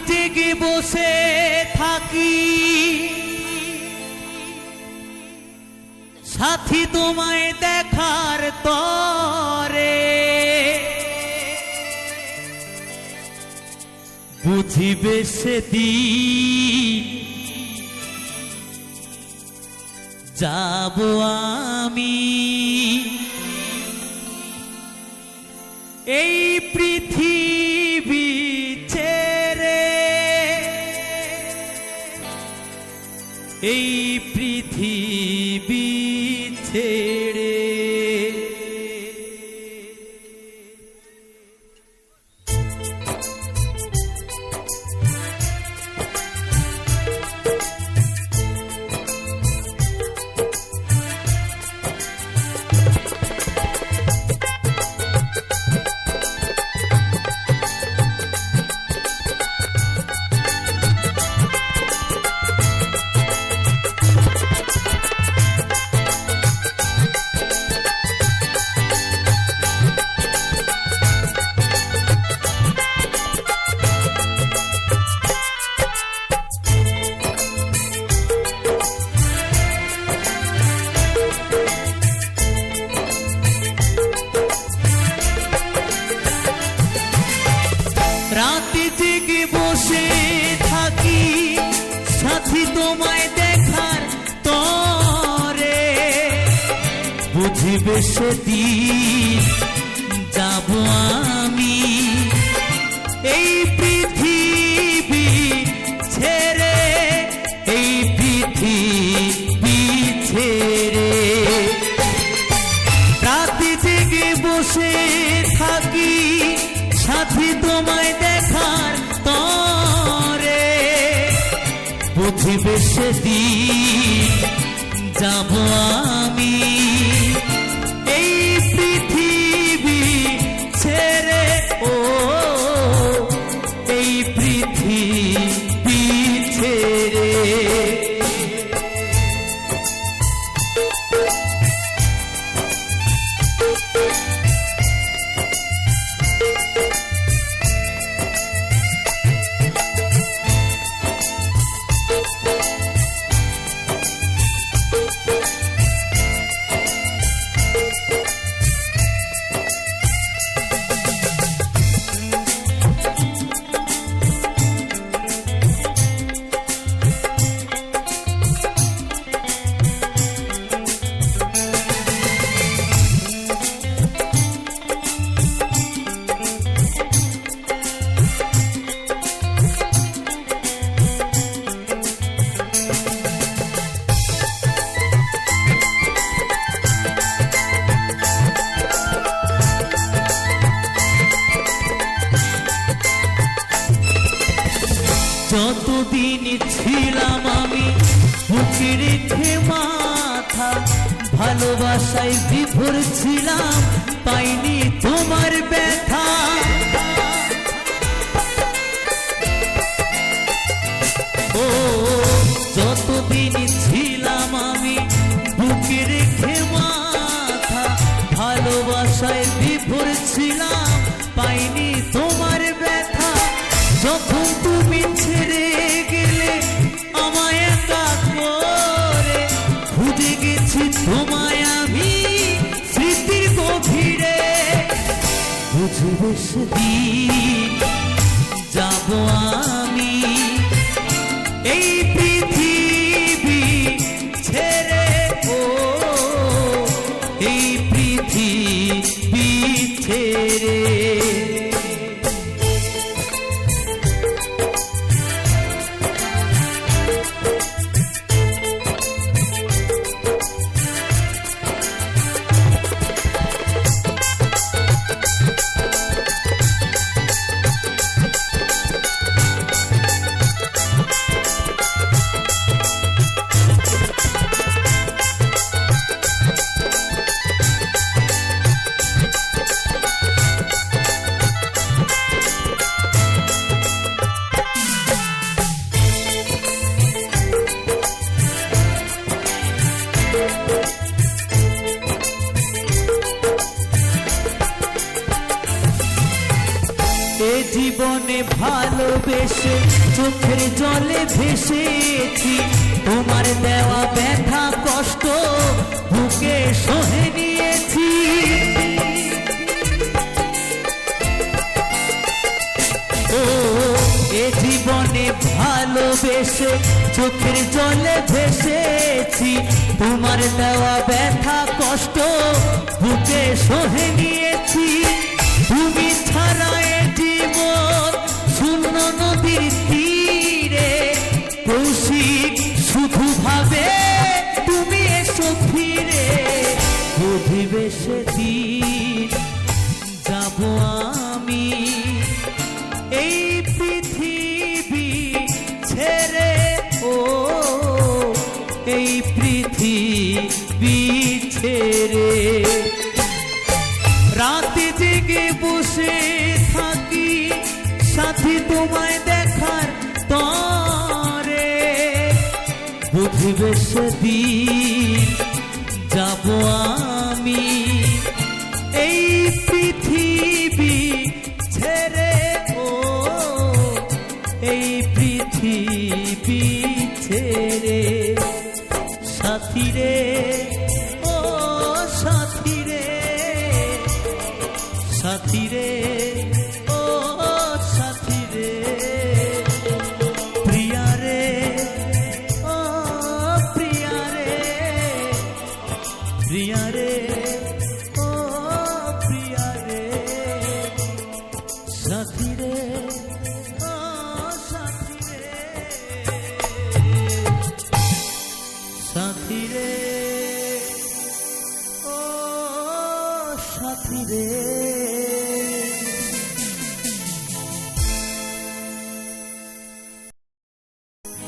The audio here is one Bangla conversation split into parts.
জেগে বসে থাকি সাথী তোমায় দেখার তরে, বুঝিবে সেদিন যাব আমি এই পৃথিবী ছেড়ে, এই পৃথিবী ছেড়ে। রাতে জেগে বসে থাকি সাথী তোমায় দেখার তরে, বুঝিবে সেদিন যাব আমি এই পৃথিবী ছেড়ে, এই পৃথিবী ছেড়ে। রাতে জেগে বসে থাকি সাথী তোমায় দেখার তরে, বুঝিবে সেদিন যাব আমি এই পৃথিবী ছেড়ে, ও এই পৃথিবী ছেড়ে। যতদিন ছিলাম আমি বুকে রেখে মাথা, ভালোবাসায় বিভোর ছিলাম পাইনি তোমার ব্যথা। ও যতদিন ছিলাম আমি বুকে রেখে মাথা, ভালোবাসায় বিভোর ছিলাম পাইনি তোমার ব্যথা। যখন তুমি ছেড়ে গেলে আমায় একা করে, খুঁজে গেছি তোমায় আমি স্মৃতির গভীরে, বুঝবে সেদিন যাব আমি এই পৃথিবী ছেড়ে, ও এই পৃথিবী ছেড়ে। ভালোবেসে চোখের জলে ভেসেছি, তোমার দেওয়া ব্যথা কষ্ট বুকে সহে নিয়েছি। ও এ জীবনে ভালোবেসে চোখের জলে ভেসেছি, তোমার দেওয়া ব্যথা কষ্ট বুকে সহে নিয়েছি। তুমি ছাড়া এ জীবন শূন্য নদীর তীরে, কৌশিক শুধু ভাবে তুমি এসো ফিরে। বুঝিবে সেদিন যাব আমি এই পৃথিবী ছেড়ে, ও এই পৃথিবী ছেড়ে। রাতে জেগে বসে থাকি সাথী তোমায় দেখার তরে, বুঝিবে সেদিন যাব আমি এই পৃথিবী ছেড়ে, ও এই পৃথিবী ছেড়ে। সাথী রে ও সাথী রে, সাথী রে ও সাথী রে, প্রিয়া রে ও প্রিয়া রে, প্রিয়া রে ও প্রিয়া রে, সাথী রে ও সাথী রে, সাথী রে ও সাথী রে।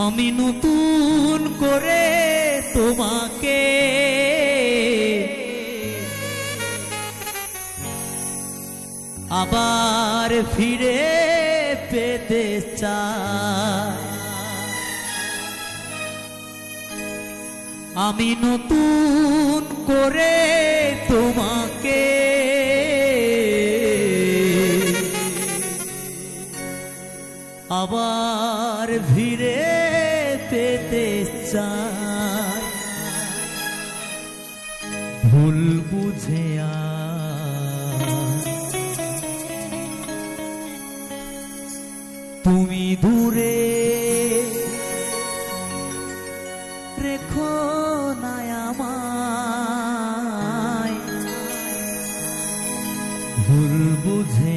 আমি নতুন করে তোমাকে আবার ফিরে পেতে চাই, আমি নতুন করে তোমাকে আবার ফিরে পেতে চাই। ভুল বুঝে তুমি দূরে রেখো না আমায়, ভুল বুঝে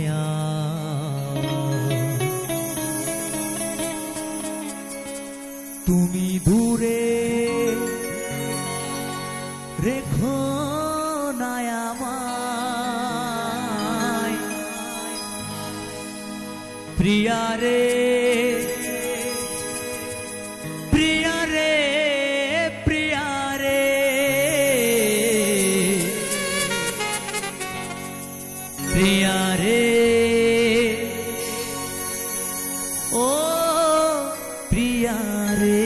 তুমি দূরে রেখো না আমায়। প্রিয়া রে প্রিয়া রে প্রিয়া রে, প্রিয়া রে ও প্রিয়া রে।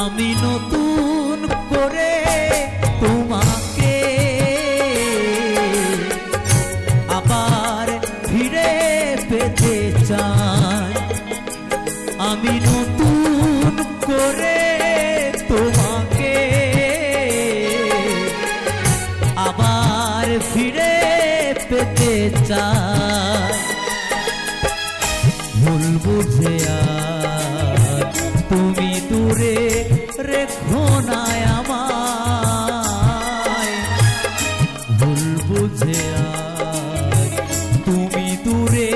আমি নতুন করে তোমাকে আবার ফিরে পেতে চাই, আমি নতুন করে তোমাকে আবার ফিরে পেতে চাই। ভুল বুঝে তুমি দূরে রেখো না আমায়, বুঝে আজ তুমি দূরে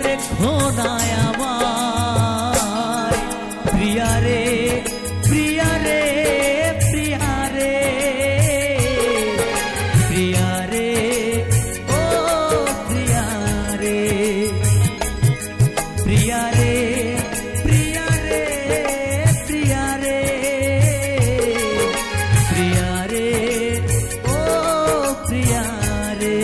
রেখো না আমায়। প্রিয়া রে প্রিয়া রে প্রিয়া রে প্রিয়া রে ও প্রিয়া রে প্রিয়া রে প্রিয়া রে প্রিয়া রে প্রিয়া রে ও প্রিয়া রে।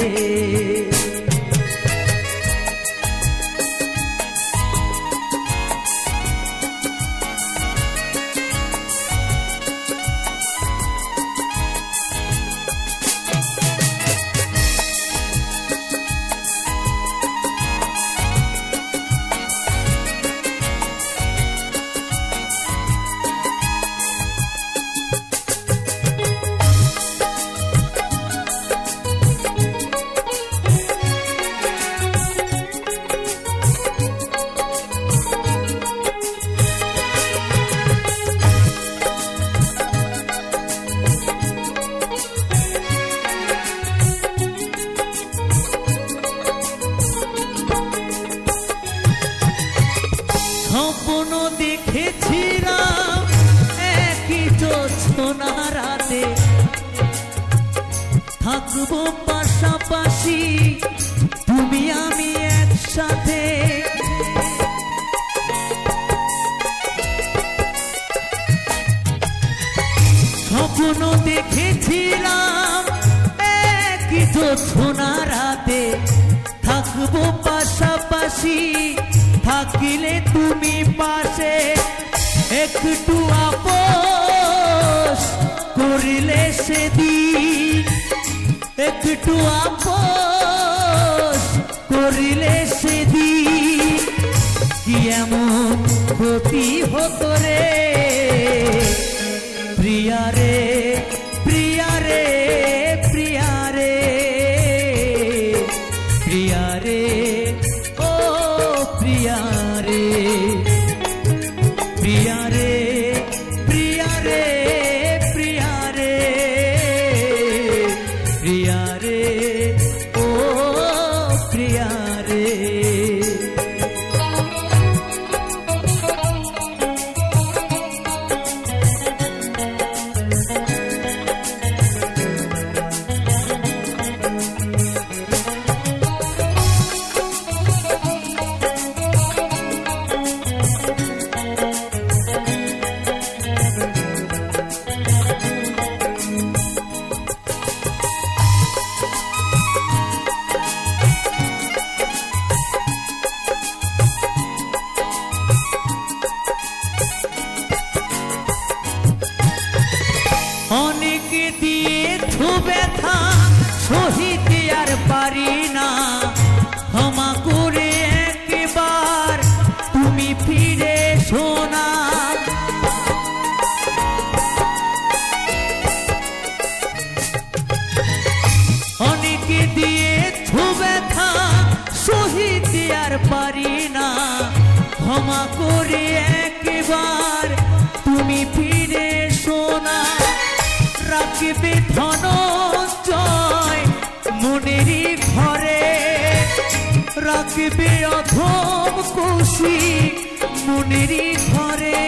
স্বপ্ন দেখেছিলাম একই জোছনা রাতে থাকবো পাশাপাশি তুমি আমি একসাথে। স্বপ্ন দেখেছিলাম একই জোছনা রাতে থাকবো পাশাপাশি থাকিলে তুমি পাশে একটু আপোষ করিলে সেদিন একটু আপোষ করিলে সেদিন কি এমন ক্ষতি হতো রে প্রিয়া রে প্রিয়া রে প্রিয়া রে প্রিয়া রে ও প্রিয়া রে প্রিয়া রে প্রিয়া রে প্রিয়া রে প্রিয়া রে ও প্রিয়া রে। অনেকে দিয়েছো ব্যথা সহিতে আর পারি না ক্ষমা করে একবার তুমি ফিরে শোনা। অনেকে দিয়েছো ব্যথা সহিতে আর পারি না ক্ষমা করে একবার তুমি ফিরে শোনা। রাখবে ধনঞ্জয় মনেরই ঘরে রাখবে অধম খুশি মনেরই ঘরে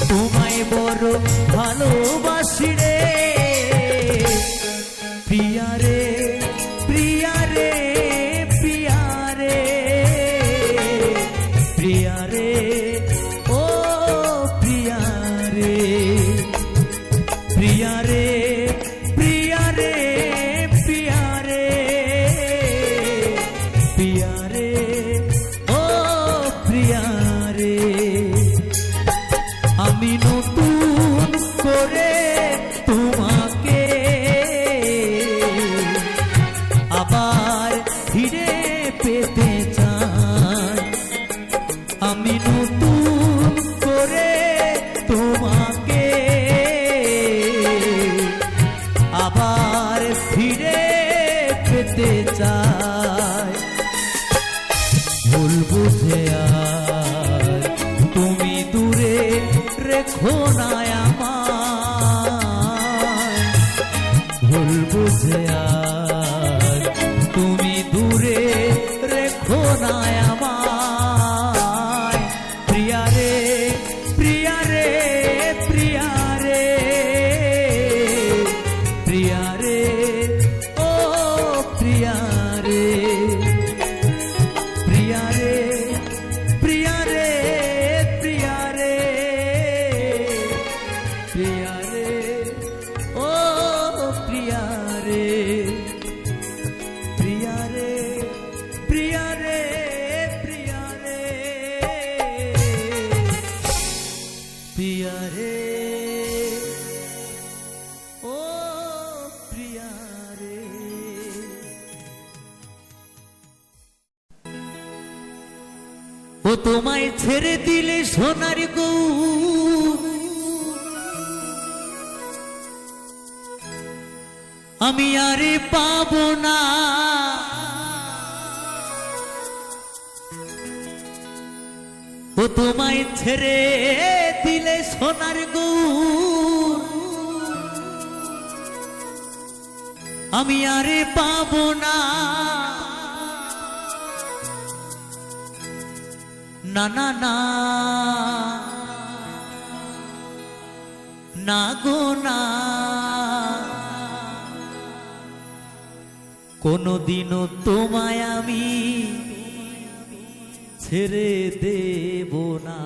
তোমায় বড় ভালোবাসি রে প্রিয়া রে প্রিয়া রে প্রিয়া রে প্রিয়া রে ও প্রিয়া রে প্রিয়া রে প্রিয়া রে প্রিয়া রে প্রিয়া রে ও প্রিয়া রে। আমি নতুন করে তোমাকে আবার ফিরে পেতে চাই। আমি নতুন করে তোমাকে আবার ফিরে পেতে চাই। ভুল বুঝে আজ তুমি দূরে রেখো না আমায়। ভুল বুঝে আজ তুমি দূরে রেখো না আমায় প্রিয়া রে প্রিয়া রে প্রিয়া রে প্রিয়া রে ও প্রিয়া রে প্রিয়া রে প্রিয়া রে প্রিয়া রে প্রিয়া রে ও প্রিয়া রে প্রিয়া রে প্রিয়া রে প্রিয়া রে প্রিয়া রে ও প্রিয়া রে ও তোমায় ছেড়ে দিলে সোনার গৌ আমি আরে পাবো না ও তোমায় ছেড়ে দিলে সোনার গৌর আমি আরে পাবো না না না না না গো না কোনদিনও তোমায় আমি ছেড়ে দেব না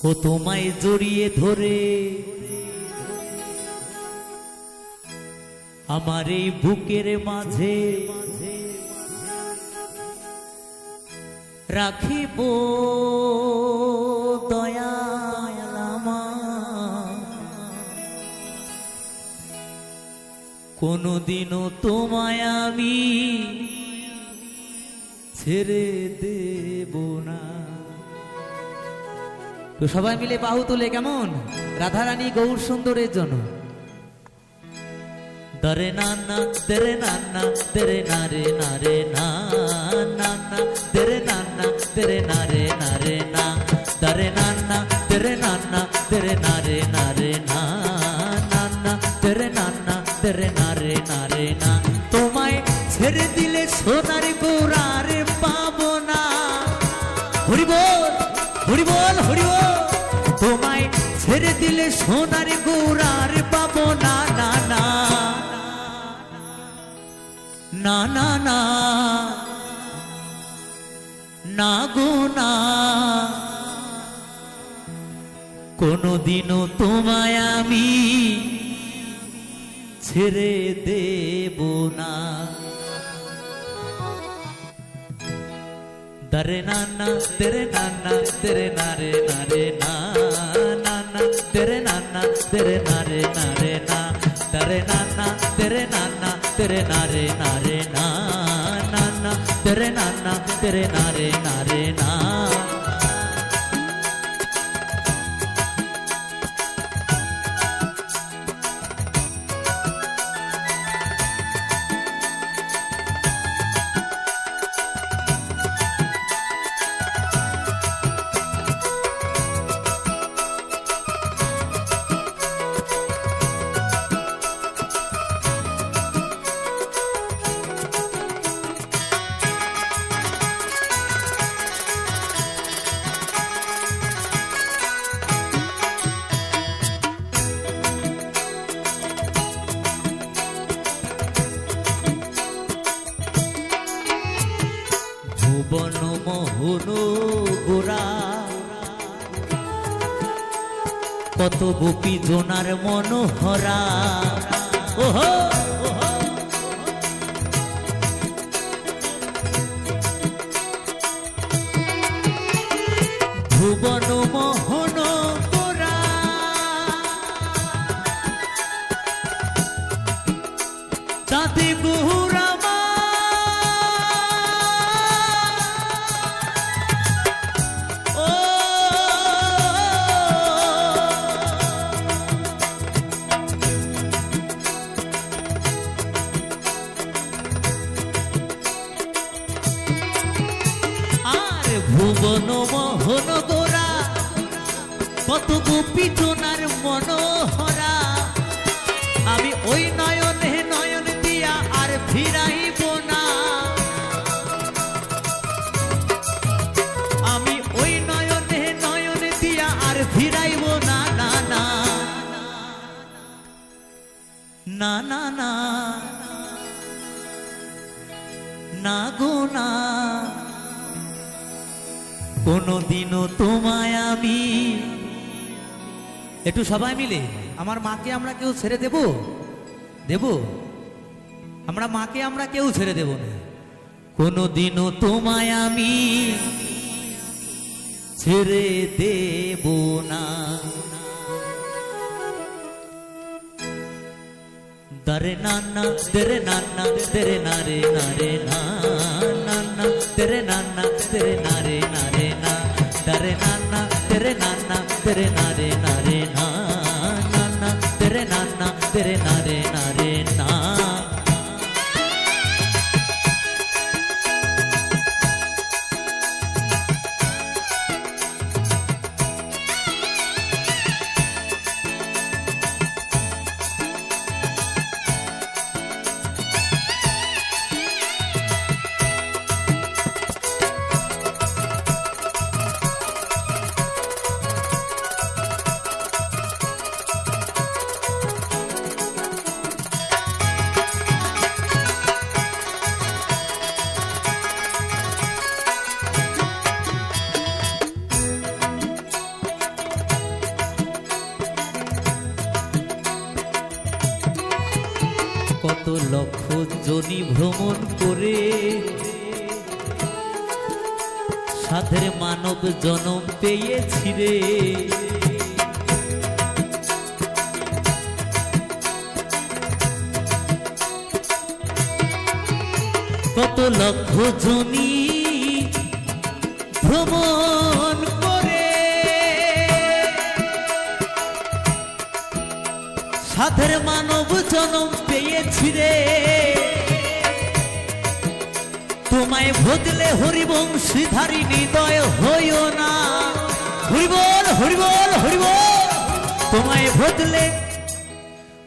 ও তোমায় জড়িয়ে ধরে আমার এই বুকের মাঝে রাখিব দয়াল আমার কোনদিনও তোমায় আমি ছেড়ে দেব না। তো সবাই মিলে বাহু তুলে কেমন রাধারানী গৌর সুন্দরের জন্য দরে নানা তেরে নানা তেরে নারে নারে না নানা তেরে নানা তেরে নারে নারে না দরে নানা তেরে নানা তেরে নারে নারে না নানা তেরে নানা তেরে নারে নারে না তোমায় ছেড়ে দিলে সোনার গৌরার পাবো না হরি বল হরি বল হরি বল তোমায় ছেড়ে দিলে সোনার গৌরার পাবো না না না না না না না গো না কোনদিনও তোমায় আমি ছেড়ে দেব না দরে নানা তেরে নানা তেরে নারে নারে না নানা তেরে নানা তেরে নারে নারে না দরে নানা তেরে নানা तेरे नारे नारे ना नाना तेरे नाना तेरे नारे नारे ना ভুবন মোহন গোরা কত গোপী জোনার মনোহরা ওহো ভুবন মোহন গোরা চাঁদে গুহুরা ভুবন মোহন গোরা কত গোপী জোনার মনোহরা আমি ওই নয়নে নয়ন না না না না গো না, কোনদিনও তোমায় আমি। একটু সবাই মিলে আমার মাকে আমরা কেউ ছেড়ে দেব? দেব? আমরা মাকে আমরা কেউ ছেড়ে দেব না। কোনদিনও তোমায় আমি ছেড়ে দেব না। দরে নানা তেরে নানা তেরে নারে নারে না, নানা তেরে নানা তেরে নারে নারে না, দরে নানা তেরে নানা তেরে নারে নারে না, নানা তেরে নানা তেরে নারে নারে না। কত লক্ষ জনি ভ্রমণ করে সাধের মানব জনম পেয়েছি রে। কত লক্ষ জনি ভ্রমণ করে সাধের মানব জনম পেয়েছি রে। তোমায় ভজলে হরিবংশীধারী হৃদয় হইও না। হরিবল হরিবল হরিবল।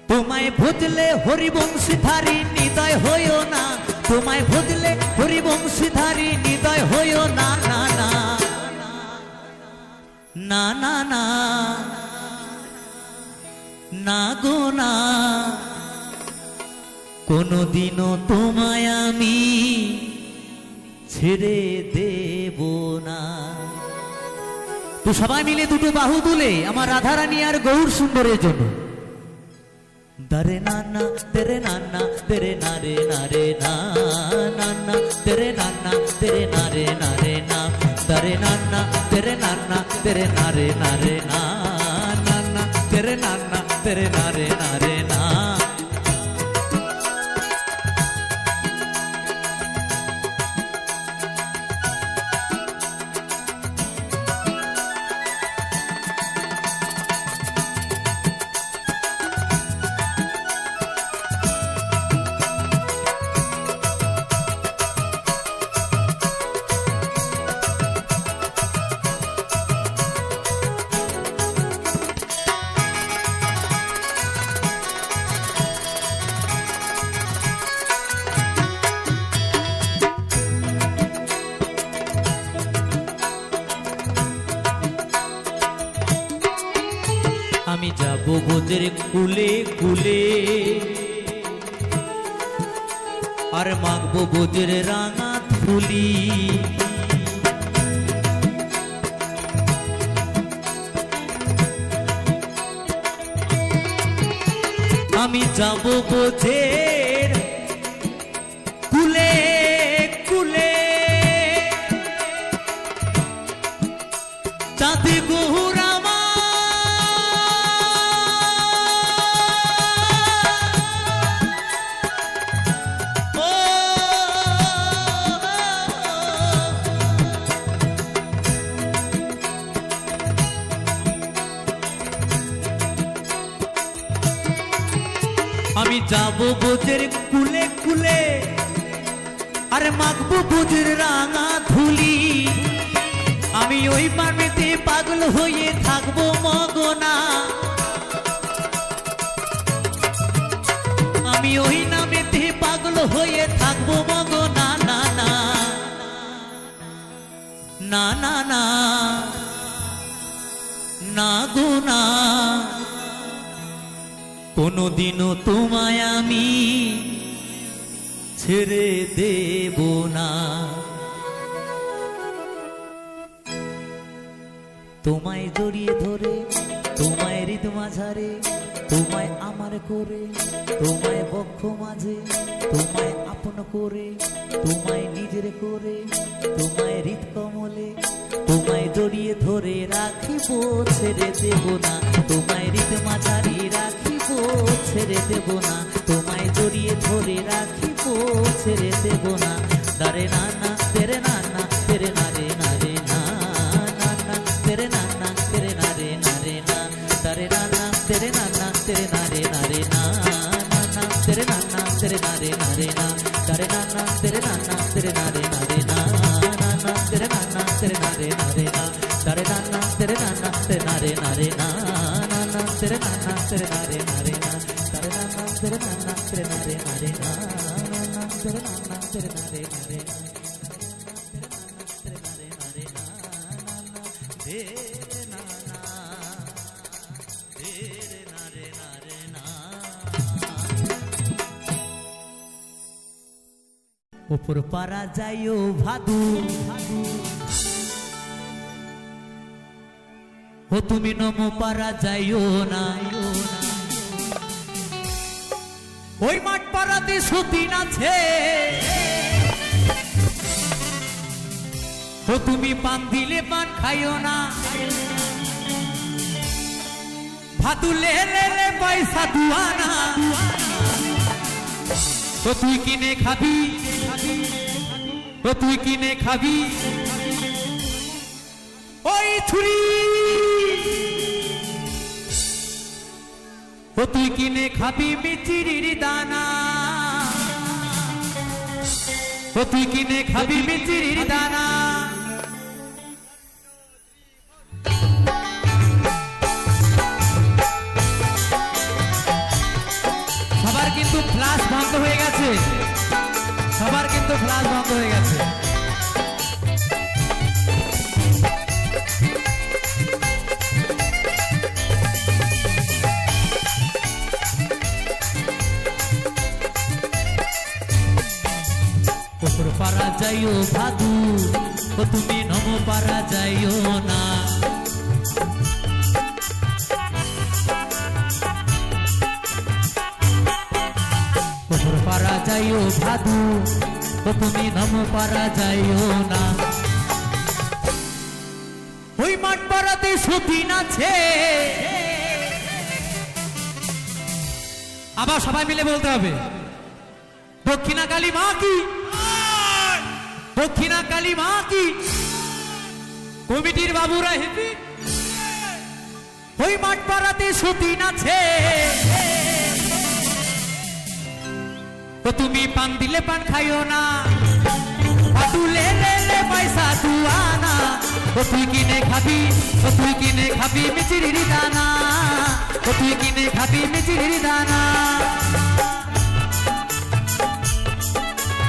তোমায় ভজলে হরিবংশীধারী হৃদয় হইও না। তোমায় ভজলে হরিবংশীধারী হৃদয় হইও না। না না না না না না গো না, কোনদিনও তোমায় আমি ছেড়ে দেব না। তো সবাই মিলে দুটো বাহু তুলে আমার রাধারানী আর গৌর সুন্দরের জন্য। দরে নানা তেরে নানা তেরে নারে নারে না, নানা তেরে নানা তেরে নারে নারে না, দরে নানা তেরে নানা তেরে নারে নারে না, নানা তেরে নানা তেরে নারে নারে না। আমি যাব বোঝের কুলে কুলে আর মাখবো বোঝের রাঙা ধুলি। আমি যাব বোঝের কুলে কুলে চাঁদে গহুরা আমি যাব বোঝের কুলে কুলে আর মাখবো বোঝের রাঙা ধুলি। আমি ওই পানিতে পাগল হয়ে থাকবো মগনা। আমি ওই নামেতে পাগল হয়ে থাকবো মগনা। না না না না না না গো না, কোনোদিনও তোমায় আমি ছেড়ে দেব না। তোমায় জড়িয়ে ধরে, তোমায় হৃদ মাঝারে, তোমায় আমার করে, তোমায় বক্ষ মাঝে, তোমায় আপন করে, তোমায় নিজের করে, তোমায় হৃদ কমলে, তোমায় জড়িয়ে ধরে রাখিব, ছেড়ে দেব না। তোমায় হৃদ মাঝারি রাখিব, ছেড়ে দেব না। তোমায় জড়িয়ে ধরে রাখিব, ছেড়ে দেব না। তারে না না তেরে না না তেরে না রে না রে না না না তেরে না না তেরে না রে না রে না তারে না না তেরে না না তেরে না রে না রে না না না তেরে না না তেরে না রে না রে না তারে না না তেরে না না তেরে না রে না রে না না না তেরে না না তেরে না রে না রে না তারে না না তেরে না না তেরে না রে না রে না না না তেরে না না তেরে না রে না রে না তারে না না তেরে না না তেরে না রে না রে না না না তেরে না না তেরে না রে না রে না উপর পারা যাইও ভাদু, ও তুমি নমো পারা যাইও না। ওই মাঠ পাড়াতে সতীন আছে, ও তুমি পান দিলে পান খাইও না। ভাদু লে লে লে পয়সা দুয়ানা, ও তুই কিনে খাবি, ও তুই কিনে খাবি ওই ছুরি, ও তুই কিনে খাবি মিচিরির দানা, ও তুই কিনে খাবি মিচিরির দানা। সবার কিন্তু ফ্ল্যাশ বন্ধ হয়ে গেছে, সবার কিন্তু ফ্ল্যাশ বন্ধ হয়ে গেছে। উপর পারা যাইও ভাদু, ও তুমি নমো পারা যাইও না। উপর পারা যাইও ভাদু, ও তুমি নমো পারা যাইও না। ওই মাঠ পাড়াতে সতীন আছে, আবার সবাই মিলে বলতে হবে দক্ষিণা কালী মা কি, দক্ষিণা কালী মা কি। কমিটির বাবুরা হেপি। ওই মাঠ পাড়াতে সতীন আছে, ও তুমি পান দিলে পান খাইও না। ভাদু লে লে লে পয়সা দুয়ানা, ও তুই কিনে খাবি, ও তুই কিনে খাবি মিচিরির দানা, ও তুই কিনে খাবি মিচিরির দানা।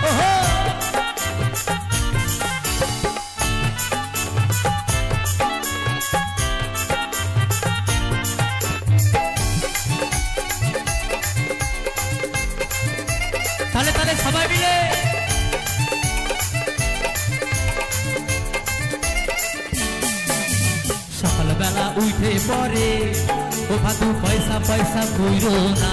ওহো তাহলে তাহলে সবাই মিলে সকালবেলা উঠে পরে, ও ভাদু পয়সা পয়সা কইরো না।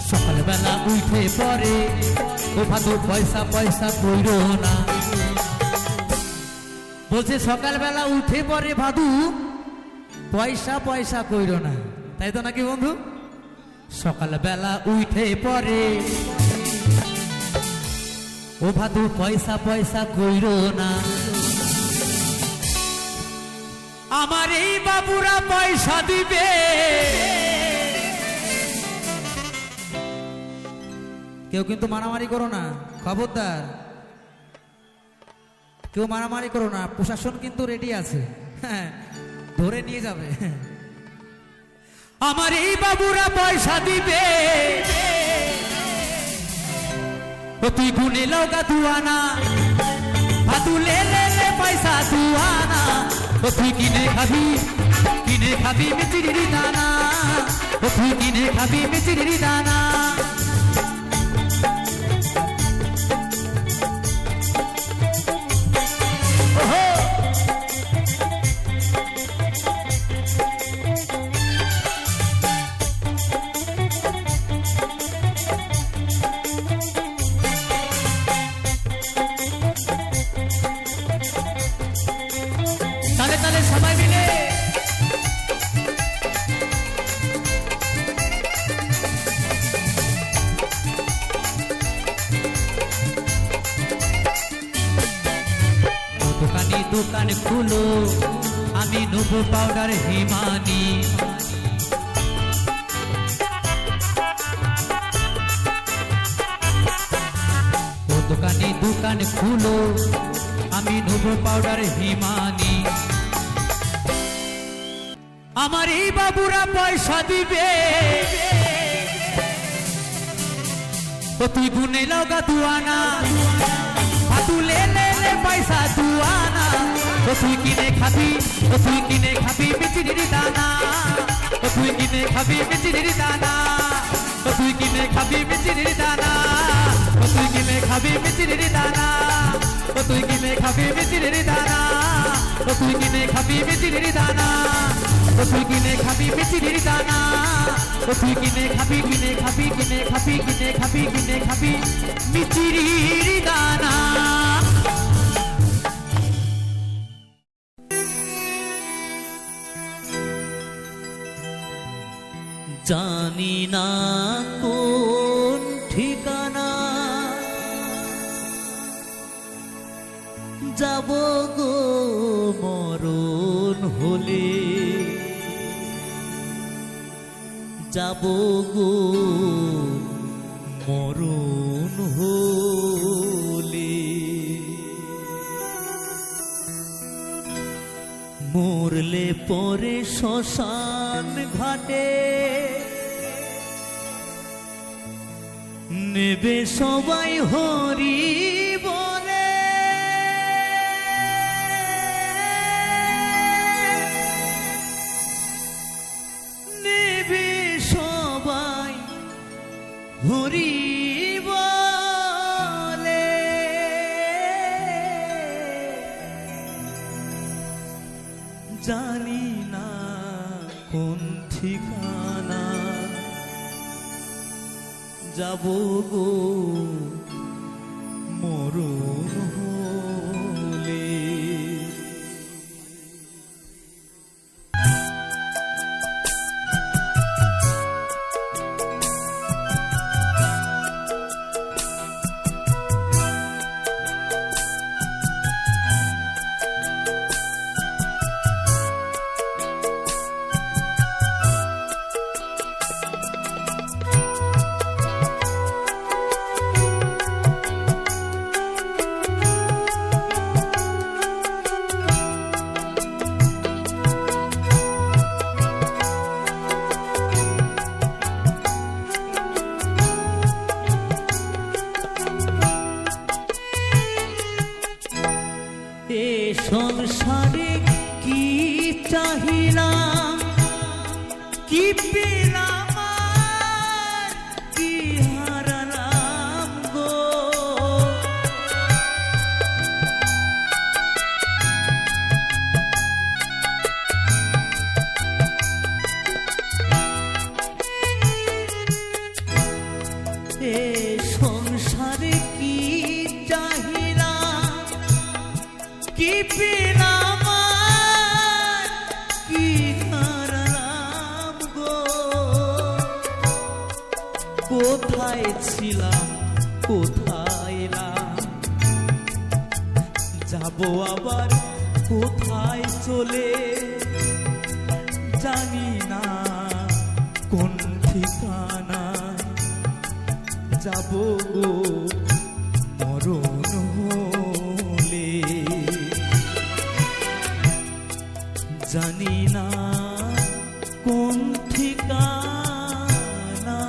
সকালবেলা উঠে পরে, ও ভাদু পয়সা পয়সা কইরো না। বলছে সকালবেলা উঠে পরে ভাদু পয়সা পয়সা কইরো না, তাই তো নাকি বন্ধু? সকালবেলা উঠে পরে, ও ভাদু পয়সা পয়সা কইরো না। আমার এই বাবুরা পয়সা দিবে, কেউ কিন্তু মারামারি করো না, খবরদার কেউ মারামারি করো না, প্রশাসন কিন্তু রেডি আছে, হ্যাঁ ধরে নিয়ে যাবে। আমার এই বাবুরা পয়সা দিবে, ও তুই গুনে লগা দুয়ানা, ভাদু লে লে লে পয়সা দুয়ানা। ও তুই কিনে খাবি মিচিরির দানা, ও তুই কিনে খাবি মিচিরির দানা। তালে তালে সবাই মিলে দোকান খুলো, আমি নেবো পাউডার হিমানি। ও দোকান খুলো, আমি নেবো পাউডার হিমানি। আমার এই বাবুরা পয়সা দিবে, ও তুই গুনে লগা দুয়ানা, তুলে লে পয়সা দুয়ানা। ও তুই কিনে খাবি মিচিরির দানা, ও তুই কিনে খাবি মিচিরির দানা, ও তুই কিনে খাবি মিচিরির দানা, ও তুই কিনে খাবি মিচিরির দানা, ও তুই কিনে খাবি মিচিরির দানা, ও তুই কিনে খাবি মিচিরির দানা, ও তুই কিনে খাবি মিচিরির দানা, ও তুই কিনে খাবি মিচিরির দানা। জানি না কোন ঠিকানা যাব গো মরণ হলে, যাব গো মরণ হলে। মরলে পরে শ্মশান ঘাটে নেবে সবাই হরি বলে, নেবে সবাই হরি বলে। জানি না কোন ঠিকানা যাব গো মরণ হলে। সংসারে কি চাহিলাম, কি পেলাম, কি হারালাম গো। এ সংসারে কি চাহিলাম, কি পেলাম, কি হারালাম গো। কোথায় ছিলাম, কোথায় এলাম, যাবো আবার কোথায় চলে। জানি না কোন ঠিকানা যাবো গো মরণ হলে। জানি না কোন ঠিকানা।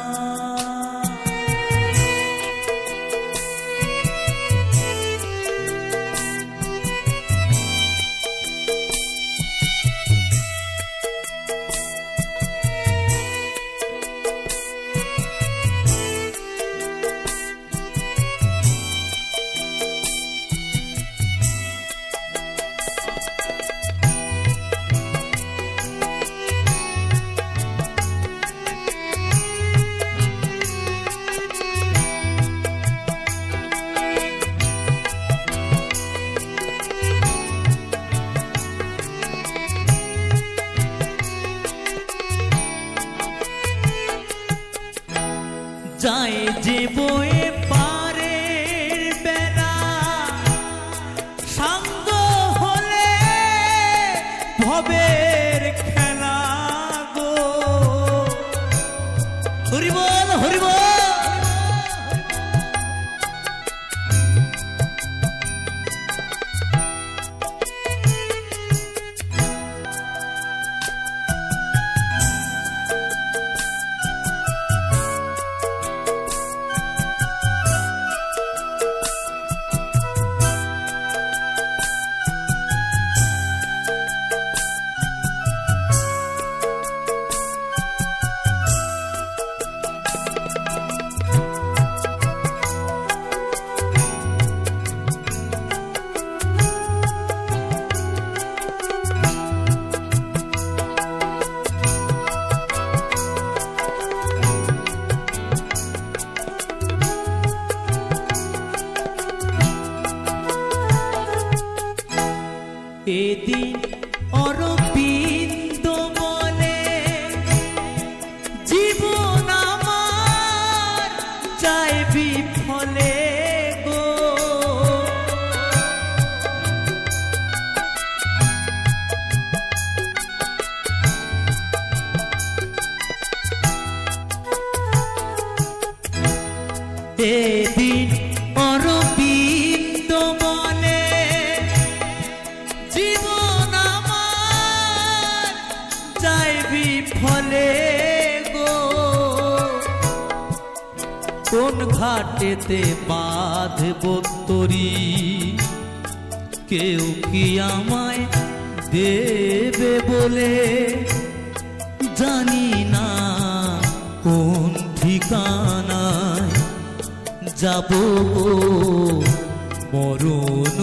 যে বয়ে পারের বেলা সাঙ্গ হলে ভবের খেলা গো। হরি বল হরি বল। এদিন অরবিন্দ বলে জীবন আমার যায় বিফলে গো। এদিন অরবিন্দ বলে জীবন আমার যায় বিফলে গো। কোন ঘাটেতে বাঁধব তরি কেউ কি আমায় দেবে বলে জানি না কোন ঠিকানায় যাব মরণ